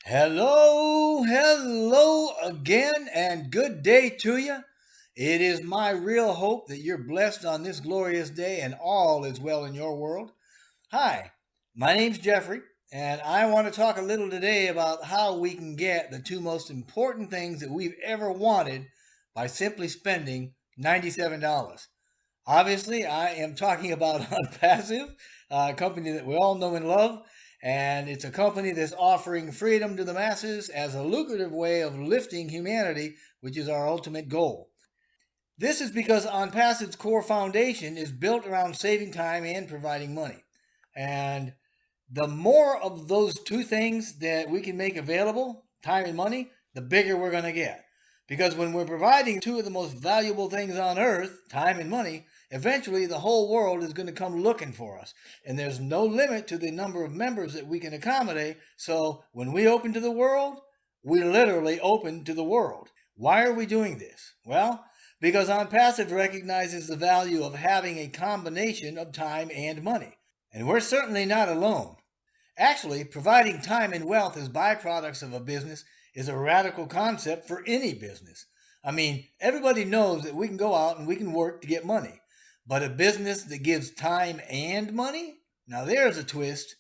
Hello again, and good day to you. It is my real hope that you're blessed on this glorious day and all is well in your world. Hi, my name's Jeffrey, and I want to talk a little today about how we can get the two most important things that we've ever wanted by simply spending $97. Obviously, I am talking about Onpassive, a company that we all know and love, and it's a company that's offering freedom to the masses as a lucrative way of lifting humanity, which is our ultimate goal. This is because Onpassive's core foundation is built around saving time and providing money. And the more of those two things that we can make available, time and money, the bigger we're going to get. Because when we're providing two of the most valuable things on earth, time and money, eventually the whole world is going to come looking for us. And there's no limit to the number of members that we can accommodate. So when we open to the world, we literally open to the world. Why are we doing this? Well, because Onpassive recognizes the value of having a combination of time and money. And we're certainly not alone. Actually, providing time and wealth as byproducts of a business is a radical concept for any business. I mean, everybody knows that we can go out and we can work to get money. But a business that gives time and money? Now there's a twist.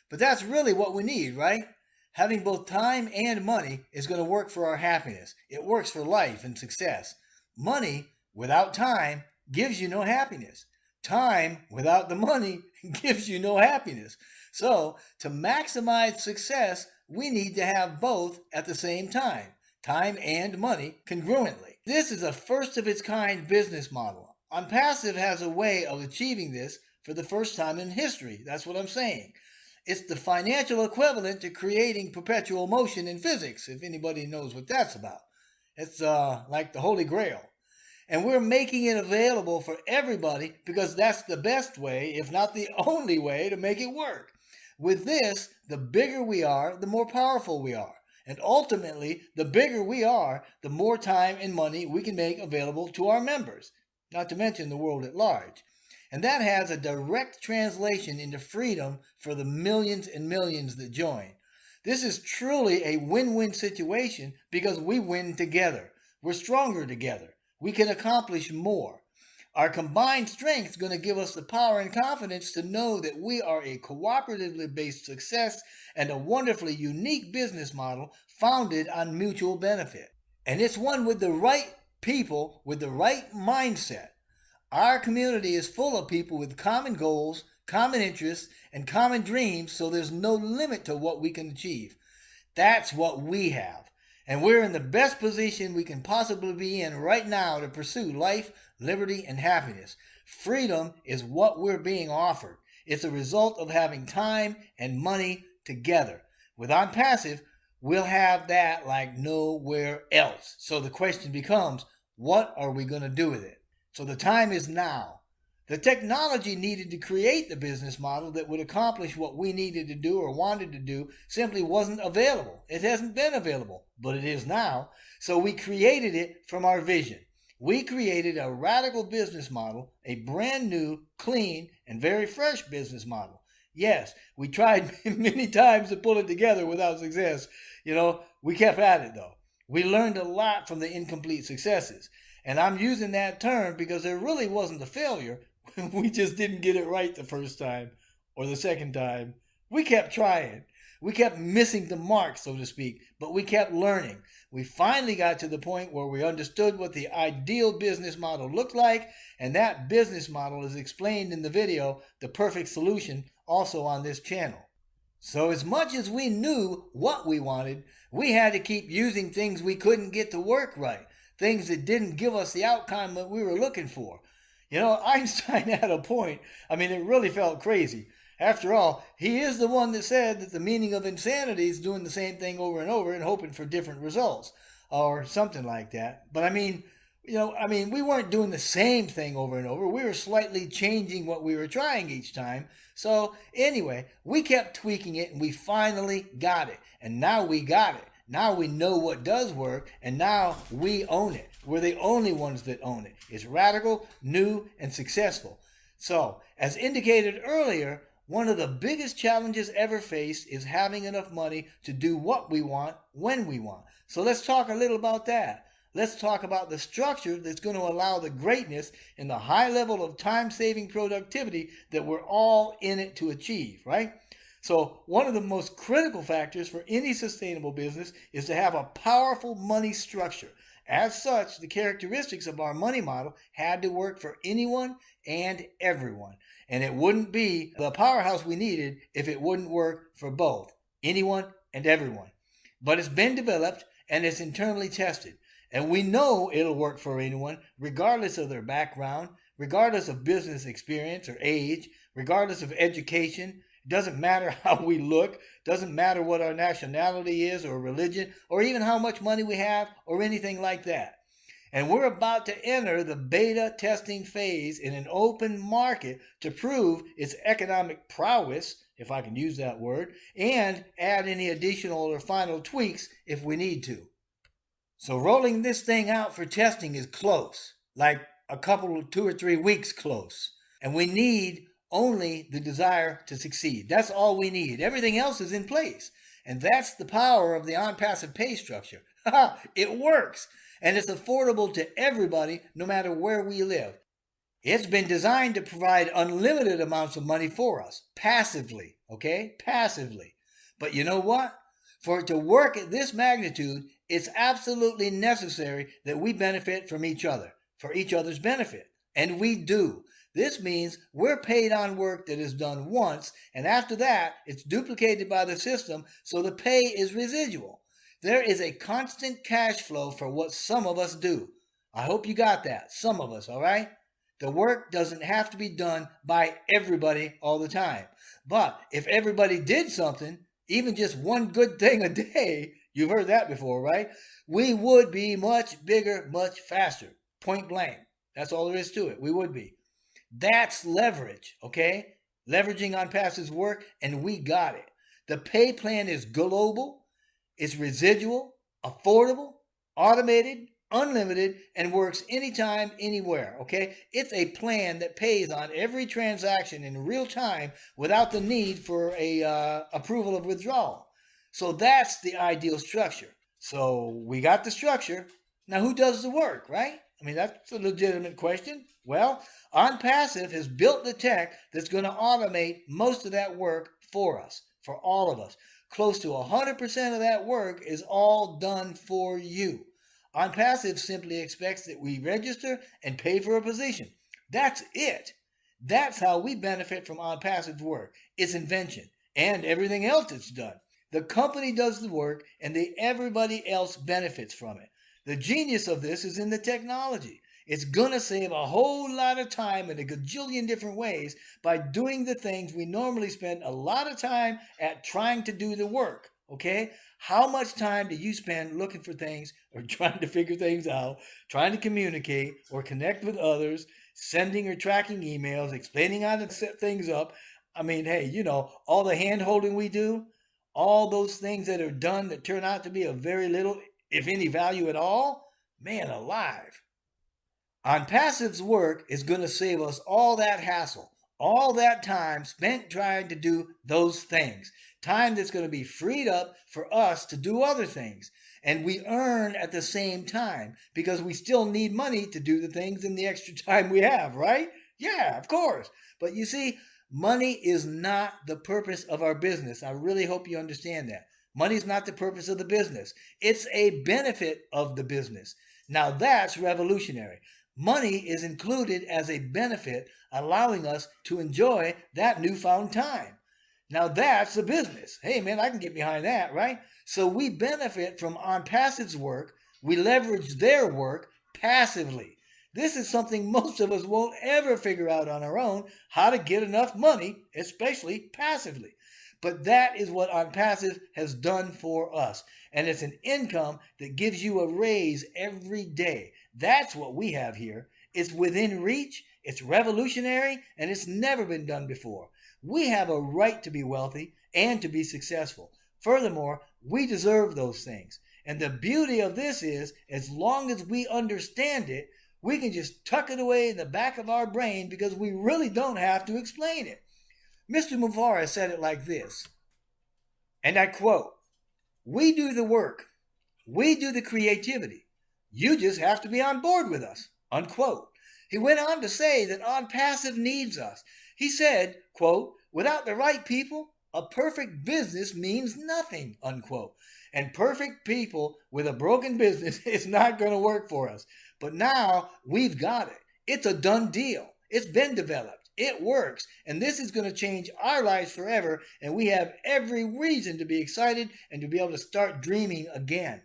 But that's really what we need, right? Having both time and money is going to work for our happiness. It works for life and success. Money without time gives you no happiness. Time without the money gives you no happiness. So, to maximize success, we need to have both at the same time and money congruently. This is a first of its kind business model. Onpassive has a way of achieving this for the first time in history. That's what I'm saying. It's the financial equivalent to creating perpetual motion in physics, if anybody knows what that's about. It's like the Holy Grail. And we're making it available for everybody because that's the best way, if not the only way, to make it work. With this, the bigger we are, the more powerful we are. And ultimately, the bigger we are, the more time and money we can make available to our members, not to mention the world at large. And that has a direct translation into freedom for the millions and millions that join. This is truly a win-win situation because we win together. We're stronger together. We can accomplish more. Our combined strength is going to give us the power and confidence to know that we are a cooperatively based success and a wonderfully unique business model founded on mutual benefit. And it's one with the right people, with the right mindset. Our community is full of people with common goals, common interests, and common dreams, so there's no limit to what we can achieve. That's what we have. And we're in the best position we can possibly be in right now to pursue life, liberty, and happiness. Freedom is what we're being offered. It's a result of having time and money together. With Onpassive, we'll have that like nowhere else. So the question becomes, what are we going to do with it? So the time is now. The technology needed to create the business model that would accomplish what we needed to do or wanted to do simply wasn't available. It hasn't been available, but it is now. So we created it from our vision. We created a radical business model, a brand new, clean, and very fresh business model. Yes, we tried many times to pull it together without success. We kept at it though. We learned a lot from the incomplete successes. And I'm using that term because there really wasn't a failure. We just didn't get it right the first time or the second time. We kept trying. We kept missing the mark, so to speak, but we kept learning. We finally got to the point where we understood what the ideal business model looked like, and that business model is explained in the video, The Perfect Solution, also on this channel. So as much as we knew what we wanted, we had to keep using things we couldn't get to work right, things that didn't give us the outcome that we were looking for. Einstein had a point. It really felt crazy. After all, he is the one that said that the meaning of insanity is doing the same thing over and over and hoping for different results, or something like that. But we weren't doing the same thing over and over. We were slightly changing what we were trying each time. So anyway, we kept tweaking it and we finally got it. And now we got it. Now we know what does work, and now we own it. We're the only ones that own it. It's radical, new, and successful. So, as indicated earlier, One of the biggest challenges ever faced is having enough money to do what we want when we want. So let's talk a little about that. Let's talk about the structure that's going to allow the greatness and the high level of time saving productivity that we're all in it to achieve, right? So, one of the most critical factors for any sustainable business is to have a powerful money structure. As such, the characteristics of our money model had to work for anyone and everyone. And it wouldn't be the powerhouse we needed if it wouldn't work for both anyone and everyone. But it's been developed and it's internally tested. And we know it'll work for anyone, regardless of their background, regardless of business experience or age, regardless of education. It doesn't matter how we look, doesn't matter what our nationality is or religion, or even how much money we have or anything like that. And we're about to enter the beta testing phase in an open market to prove its economic prowess, if I can use that word, and add any additional or final tweaks if we need to. So rolling this thing out for testing is close, like a couple of 2 or 3 weeks close. And we need only the desire to succeed. That's all we need. Everything else is in place. And that's the power of the Onpassive pay structure. It works. And it's affordable to everybody, no matter where we live. It's been designed to provide unlimited amounts of money for us, passively, okay? Passively. But you know what? For it to work at this magnitude, it's absolutely necessary that we benefit from each other, for each other's benefit. And we do. This means we're paid on work that is done once, and after that, it's duplicated by the system, so the pay is residual. There is a constant cash flow for what some of us do. I hope you got that. Some of us, all right? The work doesn't have to be done by everybody all the time. But if everybody did something, even just one good thing a day, you've heard that before, right? We would be much bigger, much faster. Point blank. That's all there is to it. We would be. That's leverage, okay? Leveraging Onpassive's work, and we got it. The pay plan is global. It's residual, affordable, automated, unlimited, and works anytime, anywhere, okay? It's a plan that pays on every transaction in real time without the need for a approval of withdrawal. So that's the ideal structure. So we got the structure. Now who does the work, right? I mean, that's a legitimate question. Well, Onpassive has built the tech that's going to automate most of that work for us, for all of us. Close to 100% of that work is all done for you. Onpassive simply expects that we register and pay for a position. That's it. That's how we benefit from Onpassive's work, its invention, and everything else it's done. The company does the work, and everybody else benefits from it. The genius of this is in the technology. It's going to save a whole lot of time in a gajillion different ways by doing the things we normally spend a lot of time at trying to do the work, okay? How much time do you spend looking for things or trying to figure things out, trying to communicate or connect with others, sending or tracking emails, explaining how to set things up? I mean, hey, all the hand-holding we do, all those things that are done that turn out to be of very little, if any value at all, man alive. Onpassive's work is going to save us all that hassle, all that time spent trying to do those things. Time that's going to be freed up for us to do other things. And we earn at the same time because we still need money to do the things in the extra time we have, right? Yeah, of course. But you see, money is not the purpose of our business. I really hope you understand that. Money is not the purpose of the business. It's a benefit of the business. Now that's revolutionary. Money is included as a benefit, allowing us to enjoy that newfound time. Now that's the business. Hey man, I can get behind that, right? So we benefit from Onpassive's work. We leverage their work passively. This is something most of us won't ever figure out on our own, how to get enough money, especially passively. But that is what Onpassive has done for us. And it's an income that gives you a raise every day. That's what we have here. It's within reach, it's revolutionary, and it's never been done before. We have a right to be wealthy and to be successful. Furthermore, we deserve those things. And the beauty of this is, as long as we understand it, we can just tuck it away in the back of our brain because we really don't have to explain it. Mr. Mufara said it like this, and I quote, "We do the work, we do the creativity. You just have to be on board with us," unquote. He went on to say that Onpassive needs us. He said, quote, "Without the right people, a perfect business means nothing," unquote. And perfect people with a broken business is not going to work for us. But now we've got it. It's a done deal. It's been developed. It works. And this is going to change our lives forever. And we have every reason to be excited and to be able to start dreaming again.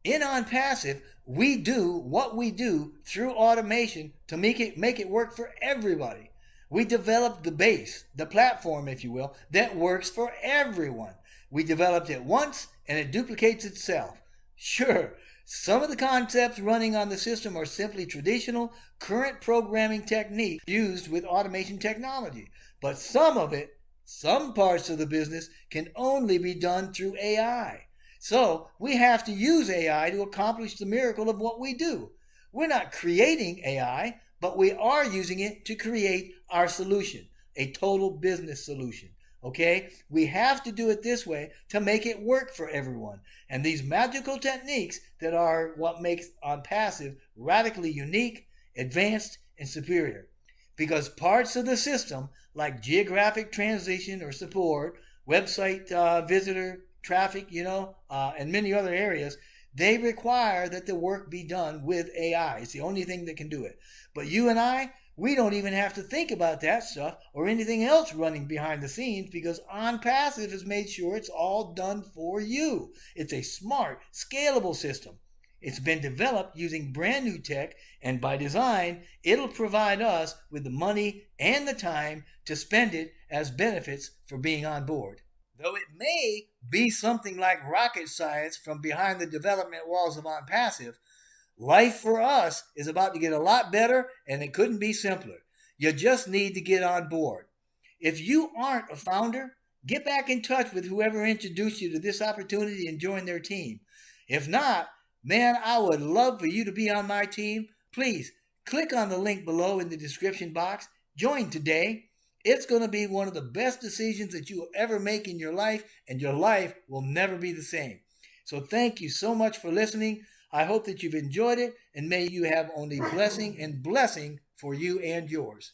In Onpassive, we do what we do through automation to make it work for everybody. We developed the base, the platform, if you will, that works for everyone. We developed it once and it duplicates itself. Sure, some of the concepts running on the system are simply traditional, current programming techniques used with automation technology. But some parts of the business can only be done through AI. So we have to use AI to accomplish the miracle of what we do. We're not creating AI, but we are using it to create our solution, a total business solution. Okay? We have to do it this way to make it work for everyone. And these magical techniques that are what makes Onpassive radically unique, advanced, and superior. Because parts of the system, like geographic transition or support, website visitor traffic, and many other areas, they require that the work be done with AI. It's the only thing that can do it. But you and I, we don't even have to think about that stuff or anything else running behind the scenes because Onpassive has made sure it's all done for you. It's a smart, scalable system. It's been developed using brand new tech, and by design, it'll provide us with the money and the time to spend it as benefits for being on board. Though it may be something like rocket science from behind the development walls of Onpassive, life for us is about to get a lot better and it couldn't be simpler. You just need to get on board. If you aren't a founder, get back in touch with whoever introduced you to this opportunity and join their team. If not, man, I would love for you to be on my team. Please click on the link below in the description box. Join today. It's going to be one of the best decisions that you will ever make in your life, and your life will never be the same. So thank you so much for listening. I hope that you've enjoyed it, and may you have only blessing and blessing for you and yours.